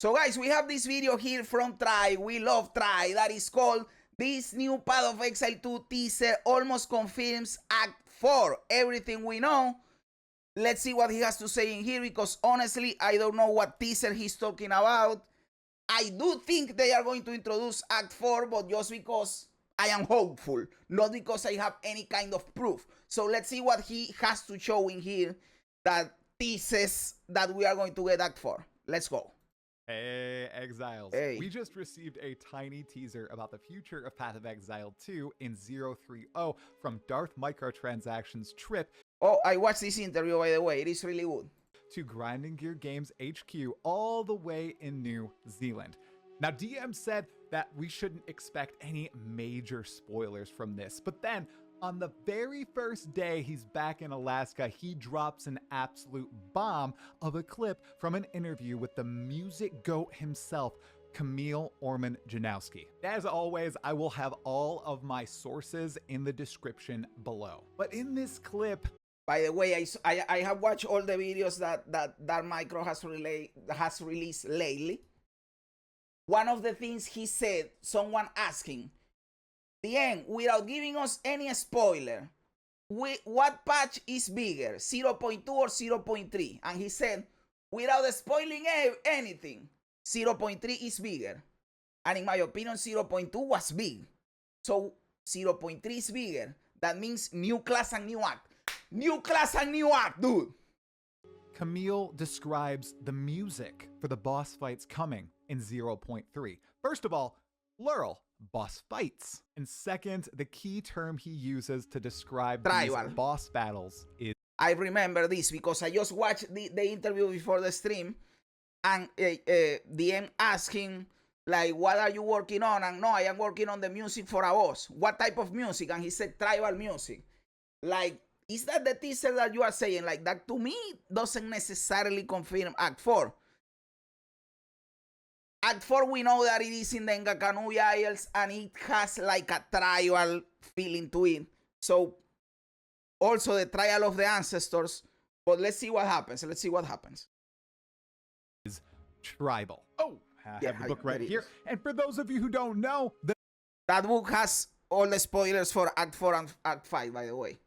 So guys, we have this video here from Try. We love Try. That is called this new Path of Exile 2 teaser almost confirms Act 4. Everything we know. Let's see what he has to say in here, because honestly, I don't know what teaser he's talking about. I do think they are going to introduce Act 4, but just because I am hopeful, not because I have any kind of proof. So let's see what he has to show in here that teases that we are going to get Act 4. Let's go. Hey, Exiles. Hey. We just received a tiny teaser about the future of Path of Exile 2 in 030 from Darth Microtransactions' trip. Oh, I watched this interview, by the way. It is really good. To Grinding Gear Games HQ all the way in New Zealand. Now, DM said that we shouldn't expect any major spoilers from this, but then on the very first day he's back in Alaska, he drops an absolute bomb of a clip from an interview with the music goat himself, Camille Orman Janowski. As always, I will have all of my sources in the description below. But in this clip, by the way, I have watched all the videos that Micro has released lately. One of the things he said, someone asking, the end, without giving us any spoiler, what patch is bigger, 0.2 or 0.3? And he said, without spoiling anything, 0.3 is bigger. And in my opinion, 0.2 was big. So 0.3 is bigger. That means new class and new act. New class and new act, dude. Camille describes the music for the boss fights coming in 0.3. First of all, plural, boss fights. And second, the key term he uses to describe these boss battles is... I remember this because I just watched the interview before the stream, and DM asking, like, what are you working on? And no, I am working on the music for a boss. What type of music? And he said tribal music. Like, is that the teaser that you are saying? Like, that to me doesn't necessarily confirm Act 4. Act 4, we know that it is in the Karui Isles and it has like a tribal feeling to it. So, also the trial of the ancestors. But let's see what happens. Let's see what happens. Is tribal. Oh, I have the book right here. Is. And for those of you who don't know, that book has all the spoilers for Act 4 and Act 5, by the way.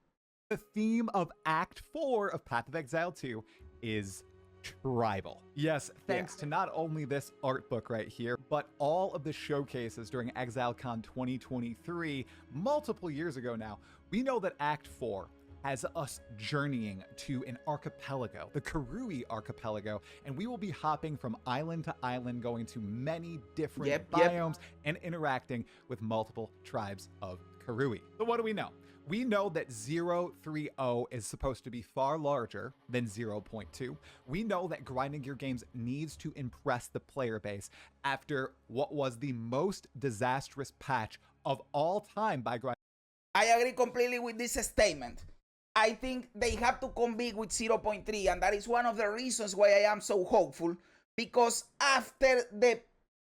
The theme of Act 4 of Path of Exile 2 is tribal. Yes, thanks to not only this art book right here, but all of the showcases during ExileCon 2023, multiple years ago now. We know that Act 4 has us journeying to an archipelago, the Karui Archipelago, and we will be hopping from island to island, going to many different biomes and interacting with multiple tribes of Karui. So what do we know? We know that 030 is supposed to be far larger than 0.2. We know that Grinding Gear Games needs to impress the player base after what was the most disastrous patch of all time by Grinding. I agree completely with this statement. I think they have to come big with 0.3, and that is one of the reasons why I am so hopeful, because after the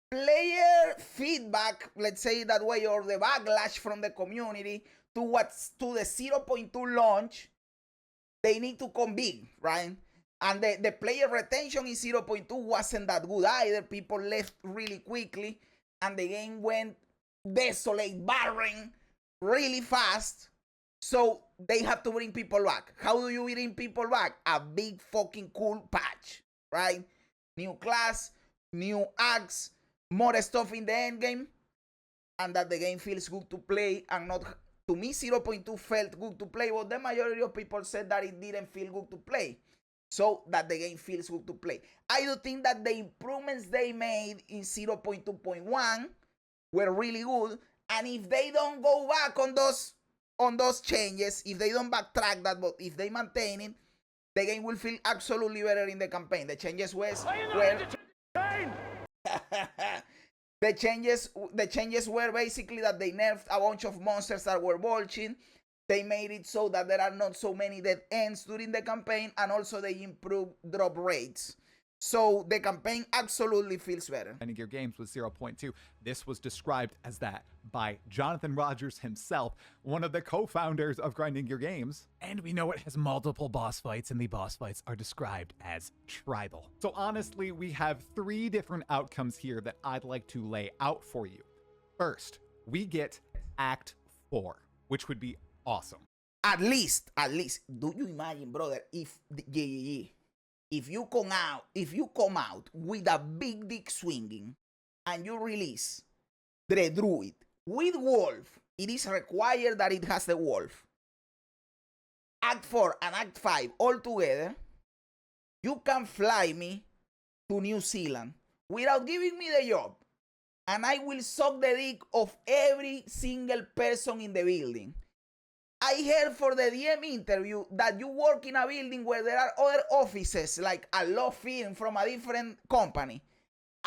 player feedback, let's say it that way, or the backlash from the community to the 0.2 launch, they need to come big, right? And the player retention in 0.2 wasn't that good either. People left really quickly, and the game went desolate, barren, really fast. So they have to bring people back. How do you bring people back? A big fucking cool patch, right? New class, new acts, more stuff in the end game, and that the game feels good to play and not... To me, 0.2 felt good to play, but the majority of people said that it didn't feel good to play. So that the game feels good to play. I do think that the improvements they made in 0.2.1 were really good. And if they don't go back on those changes, if they don't backtrack that, but if they maintain it, the game will feel absolutely better in the campaign. The changes were... The changes were basically that they nerfed a bunch of monsters that were bulging. They made it so that there are not so many dead ends during the campaign, and also they improved drop rates. So the campaign absolutely feels better. Grinding Gear Games was 0.2. This was described as that by Jonathan Rogers himself, one of the co-founders of Grinding Your Games. And we know it has multiple boss fights, and the boss fights are described as tribal. So honestly, we have 3 different outcomes here that I'd like to lay out for you. First, we get Act 4, which would be awesome. At least, do you imagine, brother, if you come out with a big dick swinging and you release the Druid with Wolf, it is required that it has the Wolf. Act 4 and Act 5 all together, you can fly me to New Zealand without giving me the job. And I will suck the dick of every single person in the building. I heard for the DM interview that you work in a building where there are other offices, like a law firm from a different company.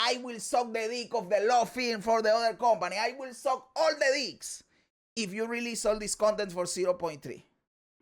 I will suck the dick of the law firm for the other company. I will suck all the dicks if you release all this content for 0.3.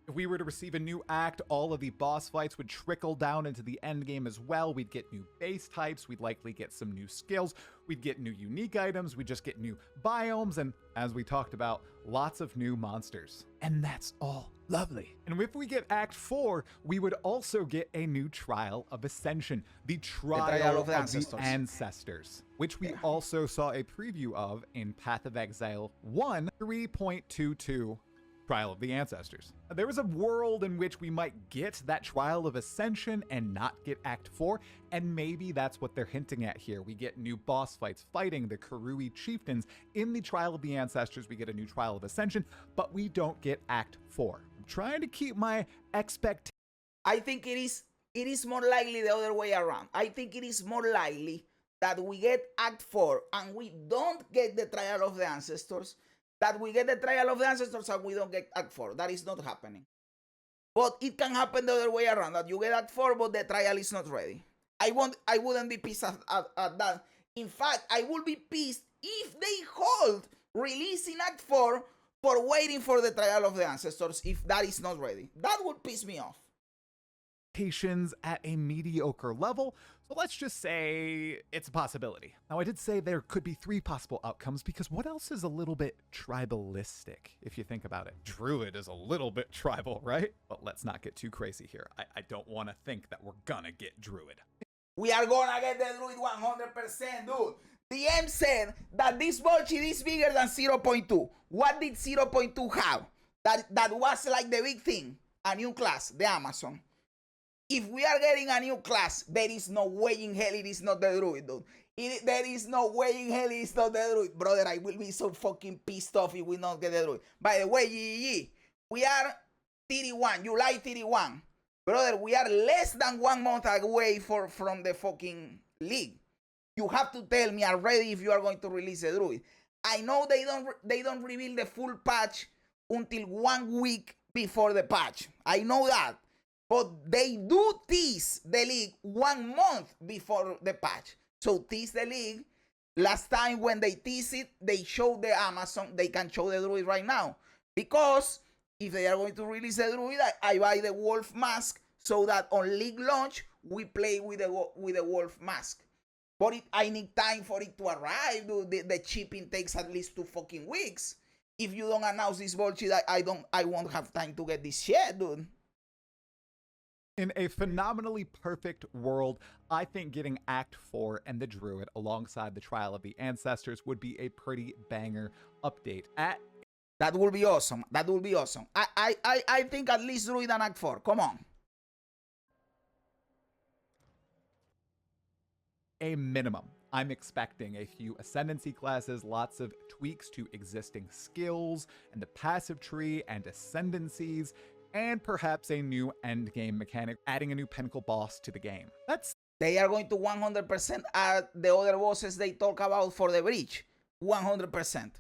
If we were to receive a new act, all of the boss fights would trickle down into the end game as well. We'd get new base types, we'd likely get some new skills, we'd get new unique items, we'd just get new biomes, and as we talked about, lots of new monsters. And that's all lovely. And if we get Act 4, we would also get a new Trial of Ascension, the Trial of the Ancestors, which we also saw a preview of in Path of Exile 1 3.22. Trial of the Ancestors. There was a world in which we might get that Trial of Ascension and not get Act 4, and maybe that's what they're hinting at here. We get new boss fights fighting the Karui chieftains. In the Trial of the Ancestors, we get a new Trial of Ascension, but we don't get Act 4. I'm trying to keep my expectations. I think it is more likely the other way around. I think it is more likely that we get Act 4 and we don't get the Trial of the Ancestors, that we get the Trial of the Ancestors and we don't get Act 4. That is not happening. But it can happen the other way around, that you get Act 4, but the trial is not ready. I wouldn't be pissed at that. In fact, I would be pissed if they hold releasing Act 4 for waiting for the Trial of the Ancestors if that is not ready. That would piss me off. At a mediocre level, so let's just say it's a possibility. Now, I did say there could be 3 possible outcomes because what else is a little bit tribalistic if you think about it? Druid is a little bit tribal, right? But let's not get too crazy here. I don't want to think that we're gonna get Druid. We are gonna get the Druid 100%, dude. The M said that this bullshit is bigger than 0.2. What did 0.2 have? That was like the big thing. A new class, the Amazon. If we are getting a new class, there is no way in hell it is not the Druid, dude. There is no way in hell it is not the Druid. Brother, I will be so fucking pissed off if we not get the Druid. By the way, we are 31, July 31. Brother, we are less than 1 month away from the fucking league. You have to tell me already if you are going to release the Druid. I know they don't reveal the full patch until 1 week before the patch. I know that. But they do tease the league 1 month before the patch. So tease the league. Last time when they tease it, they showed the Amazon. They can show the Druid right now. Because if they are going to release the Druid, I buy the Wolf Mask so that on league launch, we play with the Wolf Mask. But I need time for it to arrive, dude. The shipping takes at least 2 fucking weeks. If you don't announce this bullshit, I won't have time to get this shit, dude. In a phenomenally perfect world, I think getting Act 4 and the Druid alongside the Trial of the Ancestors would be a pretty banger update. That would be awesome. That would be awesome. I think at least Druid and Act 4. Come on. A minimum. I'm expecting a few Ascendancy classes, lots of tweaks to existing skills and the passive tree and Ascendancies, and perhaps a new endgame mechanic, adding a new pinnacle boss to the game. They are going to 100% add the other bosses they talk about for the breach. 100%.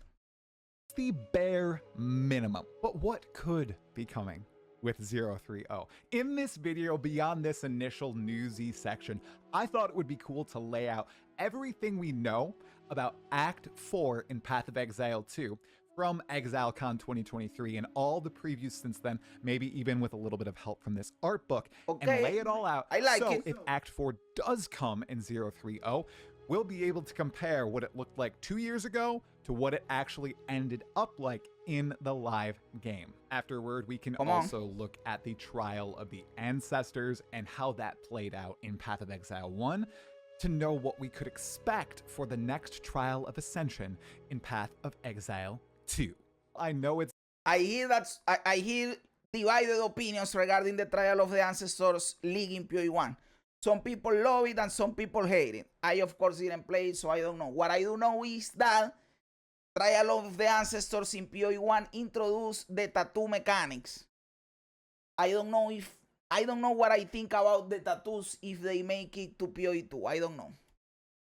The bare minimum. But what could be coming with 0.3.0? In this video, beyond this initial newsy section, I thought it would be cool to lay out everything we know about Act 4 in Path of Exile 2, from ExileCon 2023 and all the previews since then, maybe even with a little bit of help from this art book, and lay it all out. I like so it. If Act 4 does come in 0.3.0, we'll be able to compare what it looked like 2 years ago to what it actually ended up like in the live game. Afterward, we can also look at the Trial of the Ancestors and how that played out in Path of Exile 1 to know what we could expect for the next Trial of Ascension in Path of Exile 2. I know it's... I hear divided opinions regarding the Trial of the Ancestors League in PoE 1. Some people love it and some people hate it. I, of course, didn't play it, so I don't know. What I do know is that Trial of the Ancestors in PoE 1 introduced the tattoo mechanics. I don't know what I think about the tattoos if they make it to PoE 2. I don't know.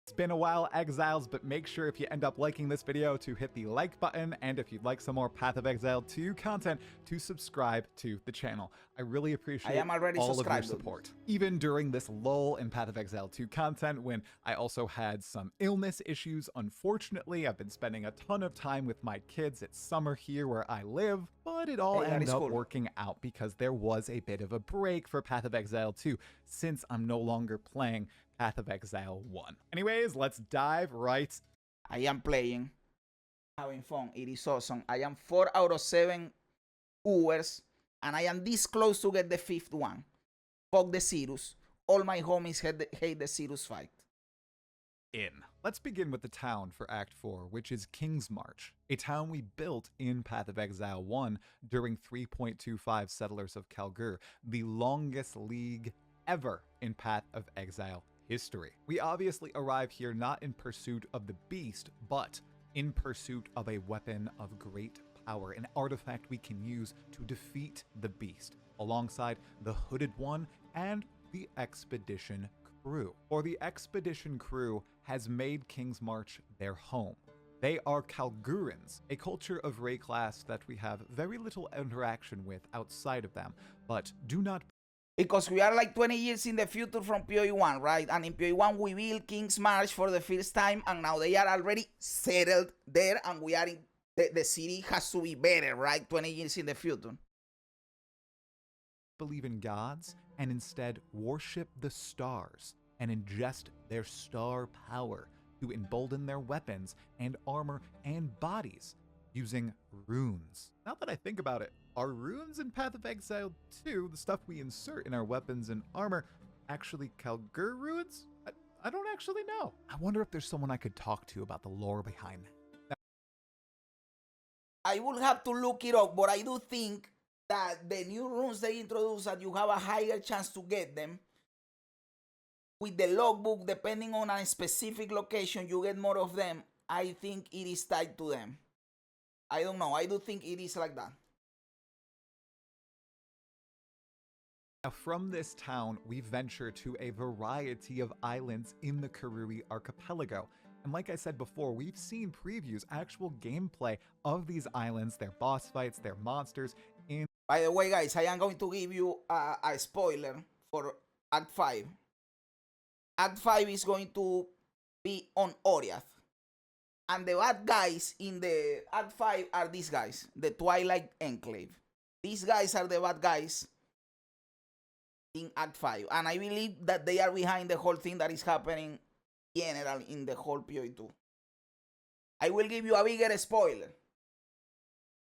It's been a while, Exiles, but make sure if you end up liking this video to hit the like button, and if you'd like some more Path of Exile 2 content, to subscribe to the channel. I really appreciate all of your support. Even during this lull in Path of Exile 2 content, when I also had some illness issues, unfortunately, I've been spending a ton of time with my kids. It's summer here where I live, but it all ended up working out because there was a bit of a break for Path of Exile 2, since I'm no longer playing Path of Exile 1. Anyways, let's dive right. I am playing, having fun. It is awesome. I am 4 out of 7 Ubers, and I am this close to get the 5th one. Fuck the Cirrus. All my homies hate the Cirrus fight. Let's begin with the town for Act 4, which is King's March, a town we built in Path of Exile 1 during 3.25 Settlers of Kalgur, the longest league ever in Path of Exile history. We obviously arrive here not in pursuit of the beast, but in pursuit of a weapon of great power, an artifact we can use to defeat the beast, alongside the Hooded One and the Expedition crew. For the Expedition crew has made King's March their home. They are Kalgurans, a culture of Ray class that we have very little interaction with outside of them, but do not... Because we are like 20 years in the future from PoE 1, right? And in PoE 1, we built King's March for the first time, and now they are already settled there, and we are in... The city has to be better, right? 20 years in the future. Believe in gods, and instead worship the stars, and ingest their star power to embolden their weapons and armor and bodies using runes. Now that I think about it, are runes in Path of Exile 2, the stuff we insert in our weapons and armor, actually Kalgur runes? I don't actually know. I wonder if there's someone I could talk to about the lore behind that. I will have to look it up, but I do think that the new runes they introduce, that you have a higher chance to get them. With the logbook, depending on a specific location, you get more of them. I think it is tied to them. I don't know. I do think it is like that. Now, from this town, we venture to a variety of islands in the Karui Archipelago. And like I said before, we've seen previews, actual gameplay of these islands, their boss fights, their monsters. By the way, guys, I am going to give you a spoiler for Act 5. Act 5 is going to be on Oriath. And the bad guys in the Act 5 are these guys, the Twilight Enclave. These guys are the bad guys in Act 5. And I believe that they are behind the whole thing that is happening general in the whole PoE 2. I will give you a bigger spoiler.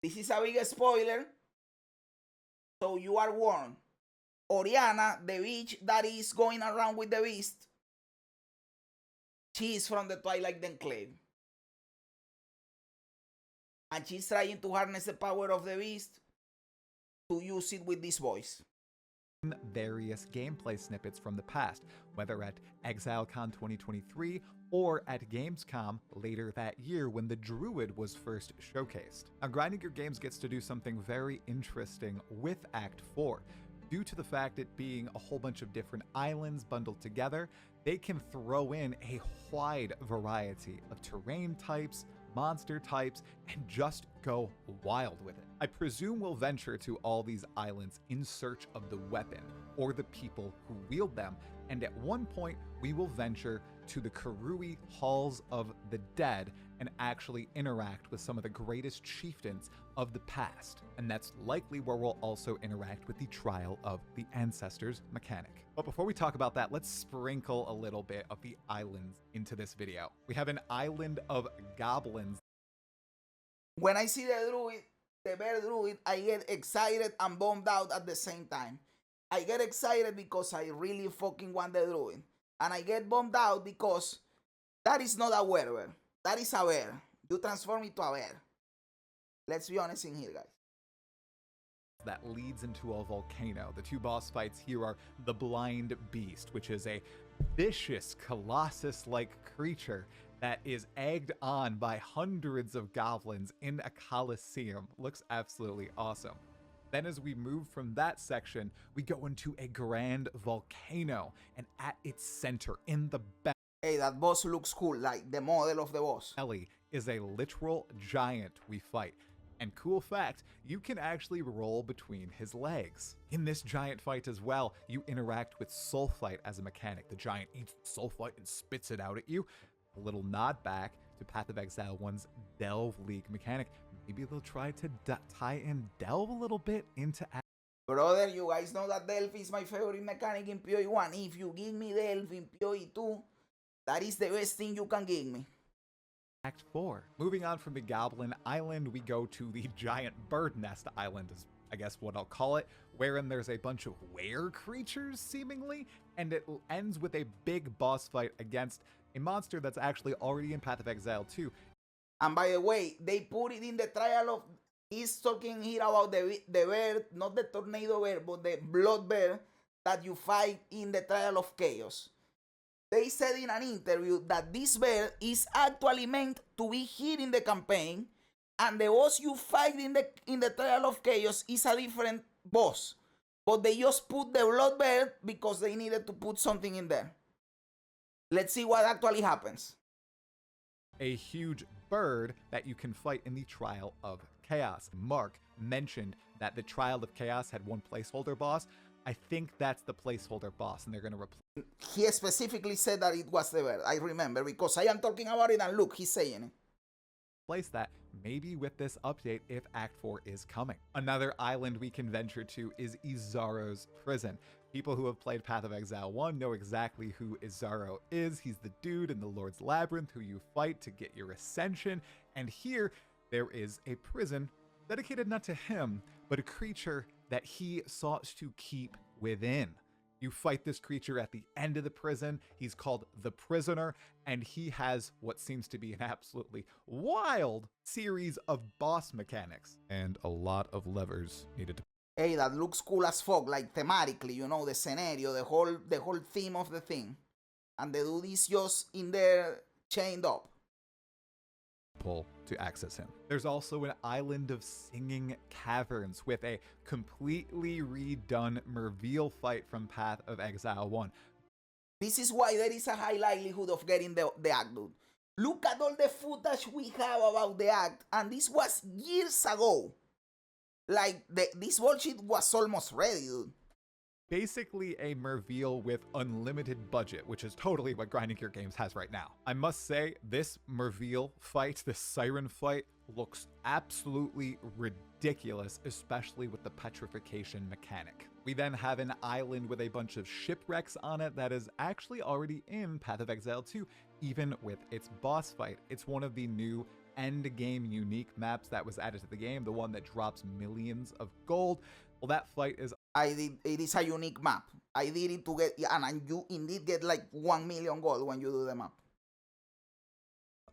This is a bigger spoiler, so you are warned. Oriana, the bitch that is going around with the beast, she is from the Twilight Enclave. And she's trying to harness the power of the beast to use it with this voice. Various gameplay snippets from the past, whether at ExileCon 2023 or at Gamescom later that year when the Druid was first showcased. Now, Grinding Your Games gets to do something very interesting with Act 4. Due to the fact it being a whole bunch of different islands bundled together, they can throw in a wide variety of terrain types, monster types, and just go wild with it. I presume we'll venture to all these islands in search of the weapon or the people who wield them, and at one point we will venture to the Karui Halls of the Dead and actually interact with some of the greatest chieftains of the past. And that's likely where we'll also interact with the Trial of the Ancestors mechanic. But before we talk about that, let's sprinkle a little bit of the islands into this video. We have an island of goblins. When I see the Druid, the bear Druid, I get excited and bummed out at the same time. I get excited because I really fucking want the Druid. And I get bummed out because that is not a werewolf. That is a bear. You transform it to a bear. Let's be honest in here, guys. That leads into a volcano. The two boss fights here are the Blind Beast, which is a vicious, colossus-like creature that is egged on by hundreds of goblins in a coliseum. Looks absolutely awesome. Then as we move from that section, we go into a grand volcano, and at its center, in the hey, that boss looks cool, like the model of the boss. belly, is a literal giant we fight. And cool fact, you can actually roll between his legs. In this giant fight as well, you interact with Sulfite as a mechanic. The giant eats Sulfite and spits it out at you. A little nod back to Path of Exile 1's Delve League mechanic. Maybe they'll try to tie in Delve a little bit into... Brother, you guys know that Delve is my favorite mechanic in PoE 1. If you give me Delve in PoE 2, that is the best thing you can give me. Act 4. Moving on from the Goblin Island, we go to the Giant Bird Nest Island, is I guess what I'll call it, wherein there's a bunch of were creatures, seemingly, and it ends with a big boss fight against a monster that's actually already in Path of Exile 2. And by the way, they put it in the trial of... He's talking here about the bear, not the tornado bear, but the blood bear that you fight in the Trial of Chaos. They said in an interview that this bear is actually meant to be here in the campaign, and the boss you fight in the Trial of Chaos is a different boss. But they just put the blood bear because they needed to put something in there. Let's see what actually happens. A huge bird that you can fight in the Trial of Chaos. Mark mentioned that the Trial of Chaos had one placeholder boss. I think that's the placeholder boss, and they're going to replace... He specifically said that it was the bear. I remember, because I am talking about it, and look, he's saying it. Place that maybe with this update if Act 4 is coming. Another island we can venture to is Izaro's Prison. People who have played Path of Exile 1 know exactly who Izaro is. He's the dude in the Lord's Labyrinth who you fight to get your ascension. And here, there is a prison dedicated not to him, but a creature that he sought to keep within. You fight this creature at the end of the prison. He's called the Prisoner, and he has what seems to be an absolutely wild series of boss mechanics and a lot of levers needed to... Hey, that looks cool as fuck, like thematically, you know, the scenario, the whole theme of the thing. And the dude is just in there chained up. Pull to access him. There's also an island of singing caverns with a completely redone Merveil fight from Path of Exile 1. This is why there is a high likelihood of getting the act, dude. Look at all the footage we have about the act, and this was years ago. Like, this bullshit was almost ready, dude. Basically a Merveil with unlimited budget, which is totally what Grinding Gear Games has right now. I must say, this Merveil fight, this Siren fight, looks absolutely ridiculous, especially with the petrification mechanic. We then have an island with a bunch of shipwrecks on it that is actually already in Path of Exile 2, even with its boss fight. It's one of the new end game unique maps that was added to the game, the one that drops millions of gold. Well, that fight is... It is a unique map. I did it to get, and you indeed get like 1 million gold when you do the map.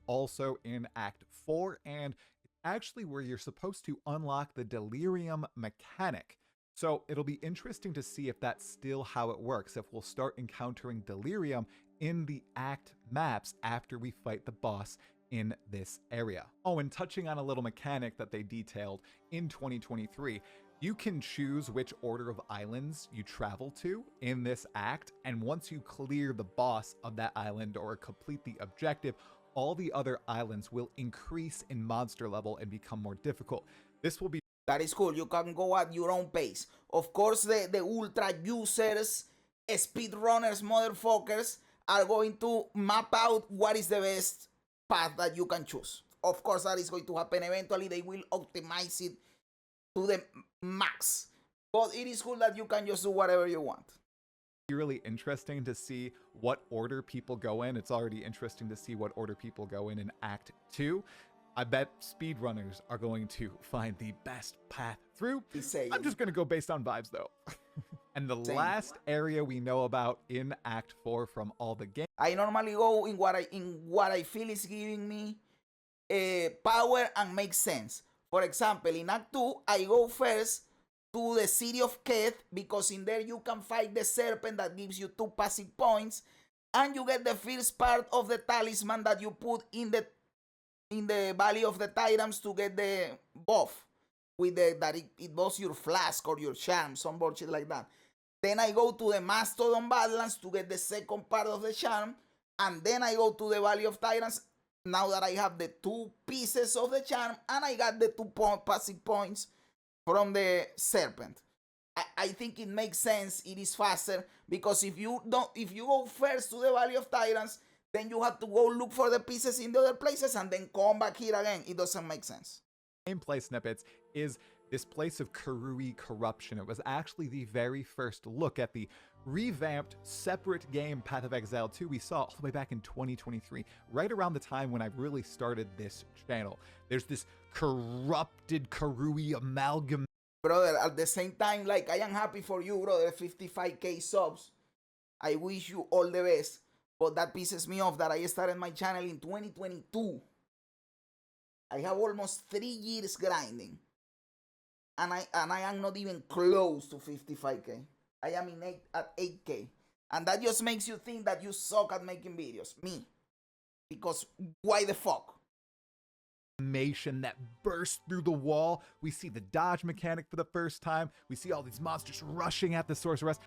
Also in Act 4, and it's actually where you're supposed to unlock the Delirium mechanic. So it'll be interesting to see if that's still how it works, if we'll start encountering Delirium in the Act maps after we fight the boss in this area. Oh, and touching on a little mechanic that they detailed in 2023, you can choose which order of islands you travel to in this act, and once you clear the boss of that island or complete the objective, all the other islands will increase in monster level and become more difficult. This will be... That is cool. You can go at your own pace. Of course, the ultra users, speedrunners, motherfuckers, are going to map out what is the best path that you can choose. Of course, that is going to happen eventually. They will optimize it to the max. But it is cool that you can just do whatever you want. Really interesting to see what order people go in. It's already interesting to see what order people go in Act 2. I bet speedrunners are going to find the best path through. I'm just going to go based on vibes, though. And the last area we know about in Act 4 from all the games. I normally go in what I feel is giving me power and makes sense. For example, in Act 2, I go first to the city of Keth, because in there you can fight the serpent that gives you 2 passive points, and you get the first part of the talisman that you put in the Valley of the Tyrants to get the buff with that it buffs your flask or your charm, some bullshit like that. Then I go to the Mastodon Badlands to get the second part of the charm, and then I go to the Valley of Tyrants now that I have the 2 pieces of the charm and I got the 2 passive points from the serpent. I think it makes sense. It is faster, because if you go first to the Valley of Tyrants, then you have to go look for the pieces in the other places and then come back here again. It doesn't make sense. Gameplay snippets is this place of Karui corruption. It was actually the very first look at the revamped separate game Path of Exile 2 we saw all the way back in 2023, right around the time when I really started this channel. There's this corrupted Karui amalgam. Brother, at the same time, like, I am happy for you, brother, 55k subs. I wish you all the best. But that pisses me off that I started my channel in 2022. I have almost 3 years grinding. And I am not even close to 55k. I am at 8k. And that just makes you think that you suck at making videos. Me. Because why the fuck? That burst through the wall. We see the dodge mechanic for the first time. We see all these monsters rushing at the sorceress.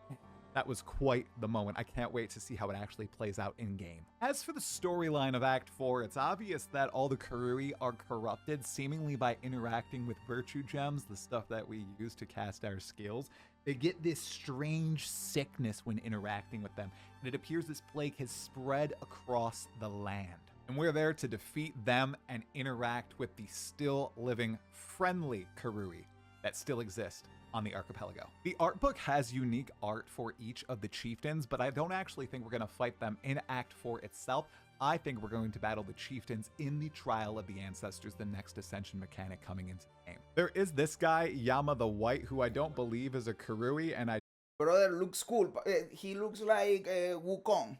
That was quite the moment. I can't wait to see how it actually plays out in game. As for the storyline of Act 4, it's obvious that all the Karui are corrupted, seemingly by interacting with virtue gems, the stuff that we use to cast our skills. They get this strange sickness when interacting with them, and it appears this plague has spread across the land. And we're there to defeat them and interact with the still living friendly Karui that still exist on the archipelago. The art book has unique art for each of the chieftains, but I don't actually think we're going to fight them in Act 4 itself. I think we're going to battle the chieftains in the Trial of the Ancestors, the next ascension mechanic coming into the game. There is this guy, Yama the White, who I don't believe is a Karui, and Brother, looks cool. He looks like Wukong.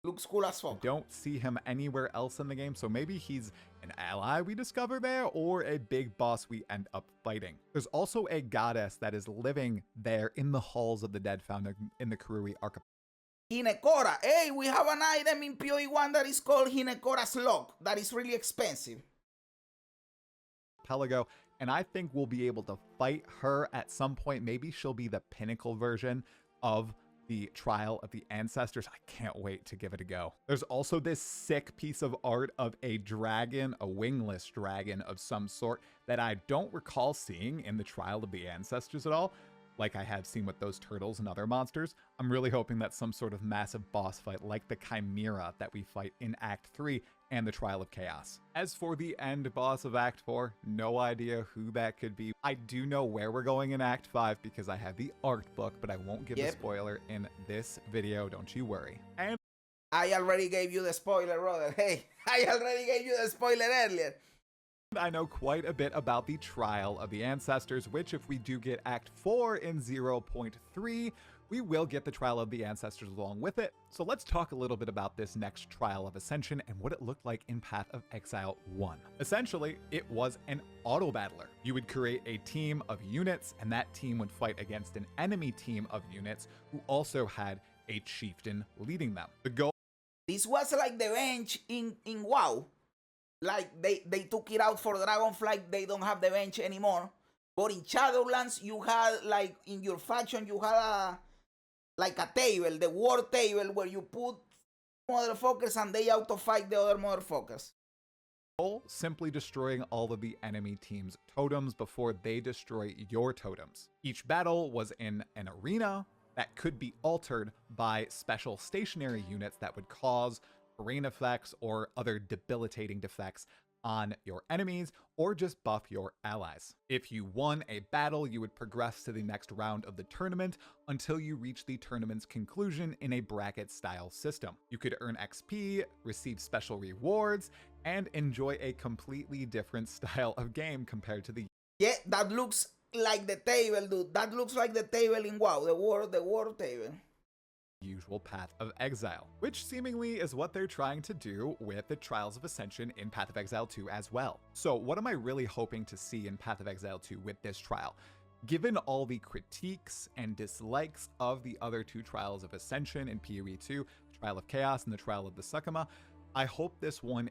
Looks cool as fuck. Don't see him anywhere else in the game, so maybe he's an ally we discover there, or a big boss we end up fighting. There's also a goddess that is living there in the halls of the dead found in the Karui Archipelago. Hinekora. Hey, we have an item in PoE 1 that is called Hinekora's Lock. That is really expensive. And I think we'll be able to fight her at some point. Maybe she'll be the pinnacle version of the Trial of the Ancestors. I can't wait to give it a go. There's also this sick piece of art of a dragon, a wingless dragon of some sort, that I don't recall seeing in the Trial of the Ancestors at all, like I have seen with those turtles and other monsters. I'm really hoping that some sort of massive boss fight like the Chimera that we fight in Act 3 and the Trial of Chaos. As for the end boss of Act 4, no idea who that could be. I do know where we're going in Act 5 because I have the art book, but I won't give a spoiler in this video, don't you worry. And I already gave you the spoiler, brother. Hey, I already gave you the spoiler earlier. I know quite a bit about the Trial of the Ancestors, which if we do get Act 4 in 0.3, we will get the Trial of the Ancestors along with it. So let's talk a little bit about this next Trial of Ascension and what it looked like in Path of Exile 1. Essentially, it was an auto-battler. You would create a team of units, and that team would fight against an enemy team of units who also had a chieftain leading them. The goal... This was like the bench in WoW. Like, they took it out for Dragonflight. They don't have the bench anymore. But in Shadowlands, you had, like, in your faction, you had like a table, the war table, where you put motherfuckers and they auto-fight the other motherfuckers. Simply destroying all of the enemy team's totems before they destroy your totems. Each battle was in an arena, that could be altered by special stationary units that would cause terrain effects or other debilitating defects on your enemies, or just buff your allies. If you won a battle, you would progress to the next round of the tournament until you reach the tournament's conclusion in a bracket-style system. You could earn XP, receive special rewards, and enjoy a completely different style of game compared to the... Yeah, that looks like the table, dude. That looks like the table in WoW, the world table. Usual Path of Exile, which seemingly is what they're trying to do with the Trials of Ascension in Path of Exile 2 as well. So what am I really hoping to see in Path of Exile 2 with this trial? Given all the critiques and dislikes of the other two Trials of Ascension in PoE 2, the Trial of Chaos and the Trial of the Sakama, I hope this one...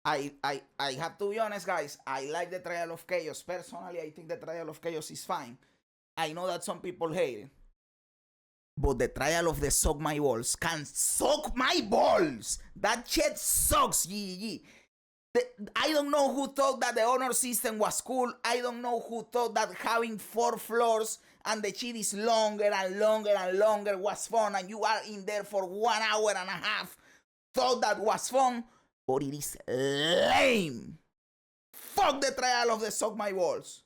I have to be honest, guys. I like the Trial of Chaos. Personally, I think the Trial of Chaos is fine. I know that some people hate it. But the Trial of the Suck My Balls can suck my balls. That shit sucks, GG. I don't know who thought that the honor system was cool. I don't know who thought that having 4 floors and the shit is longer and longer and longer was fun, and you are in there for 1 hour and a half. Thought that was fun, but it is lame. Fuck the Trial of the Suck My Balls.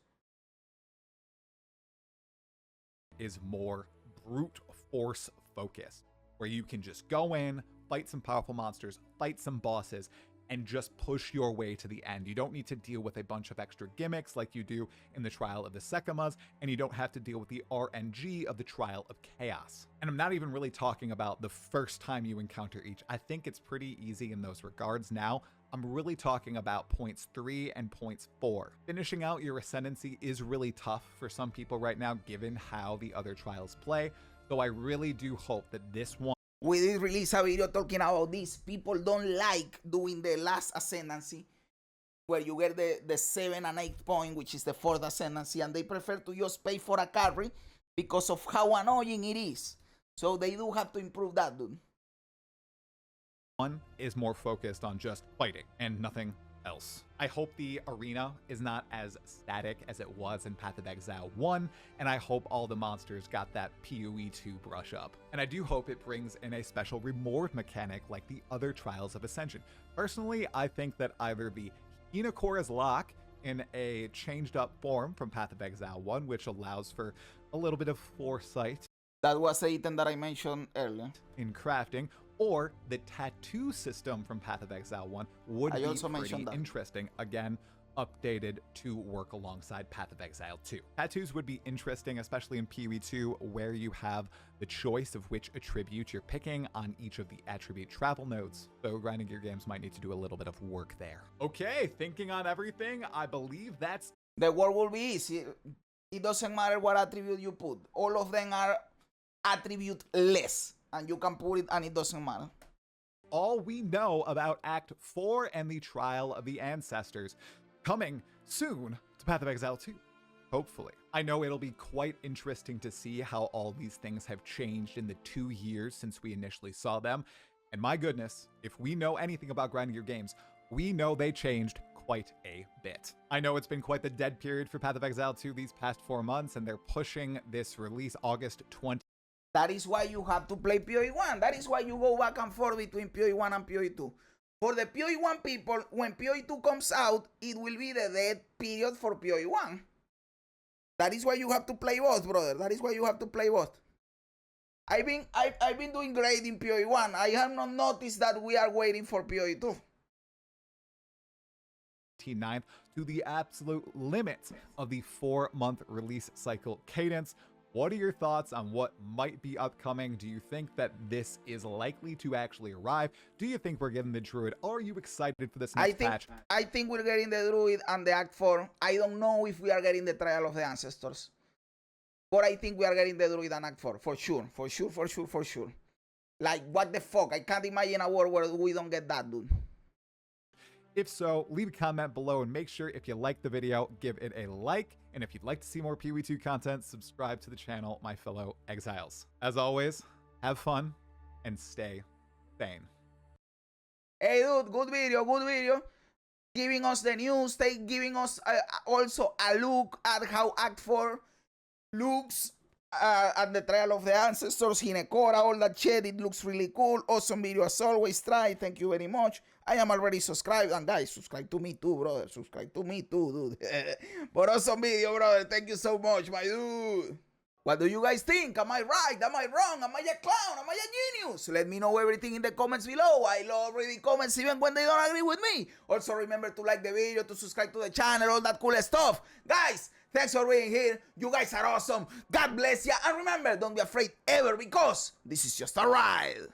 Is more brute force focused, where you can just go in, fight some powerful monsters, fight some bosses, and just push your way to the end. You don't need to deal with a bunch of extra gimmicks like you do in the Trial of the Sekamas, and you don't have to deal with the RNG of the Trial of Chaos. And I'm not even really talking about the first time you encounter each. I think it's pretty easy in those regards now. I'm really talking about points 3 and points 4. Finishing out your Ascendancy is really tough for some people right now, given how the other trials play. So I really do hope that this one... We did release a video talking about this. People don't like doing the last Ascendancy, where you get the 7 and 8 point, which is the 4th Ascendancy, and they prefer to just pay for a carry because of how annoying it is. So they do have to improve that, dude. One is more focused on just fighting and nothing else. I hope the arena is not as static as it was in Path of Exile 1, and I hope all the monsters got that PoE 2 brush up. And I do hope it brings in a special reward mechanic like the other Trials of Ascension. Personally, I think that either the Hinakora's Lock in a changed up form from Path of Exile 1, which allows for a little bit of foresight. That was the item that I mentioned earlier. In crafting, or the tattoo system from Path of Exile 1 would be pretty interesting. Again, updated to work alongside Path of Exile 2. Tattoos would be interesting, especially in PoE 2, where you have the choice of which attribute you're picking on each of the attribute travel nodes. So grinding your games might need to do a little bit of work there. Okay, thinking on everything, I believe that's... The work will be easy. It doesn't matter what attribute you put. All of them are attribute-less. And you can put it and it doesn't matter. All we know about Act 4 and the Trial of the Ancestors, coming soon to Path of Exile 2, hopefully. I know it'll be quite interesting to see how all these things have changed in the 2 years since we initially saw them. And my goodness, if we know anything about grinding your games, we know they changed quite a bit. I know it's been quite the dead period for Path of Exile 2 these past 4 months, and they're pushing this release August 20. That is why you have to play PoE 1. That is why you go back and forth between PoE 1 and PoE 2. For the PoE 1 people, when PoE 2 comes out, it will be the dead period for PoE 1. That is why you have to play both, brother. That is why you have to play both. I've been doing great in PoE 1. I have not noticed that we are waiting for PoE 2. 9th to the absolute limits of the 4-month release cycle cadence. What are your thoughts on what might be upcoming? Do you think that this is likely to actually arrive? Do you think we're getting the Druid? Are you excited for this next patch? I think we're getting the Druid and the Act 4. I don't know if we are getting the Trial of the Ancestors. But I think we are getting the Druid and Act 4. For sure. For sure, for sure, for sure. Like, what the fuck? I can't imagine a world where we don't get that, dude. If so, leave a comment below and make sure if you like the video, give it a like. And if you'd like to see more PoE 2 content, subscribe to the channel, my fellow Exiles. As always, have fun and stay sane. Hey dude, good video. Giving us the news, giving us also a look at how Act 4 looks. And the Trial of the Ancestors, Hinekora, all that shit. It looks really cool. Awesome video as always. Try. Thank you very much. I am already subscribed. And guys, subscribe to me too, brother. Subscribe to me too, dude. But awesome video, brother. Thank you so much, my dude. What do you guys think? Am I right? Am I wrong? Am I a clown? Am I a genius? Let me know everything in the comments below. I love reading comments even when they don't agree with me. Also, remember to like the video, to subscribe to the channel, all that cool stuff. Guys, thanks for being here. You guys are awesome. God bless you. And remember, don't be afraid ever, because this is just a ride.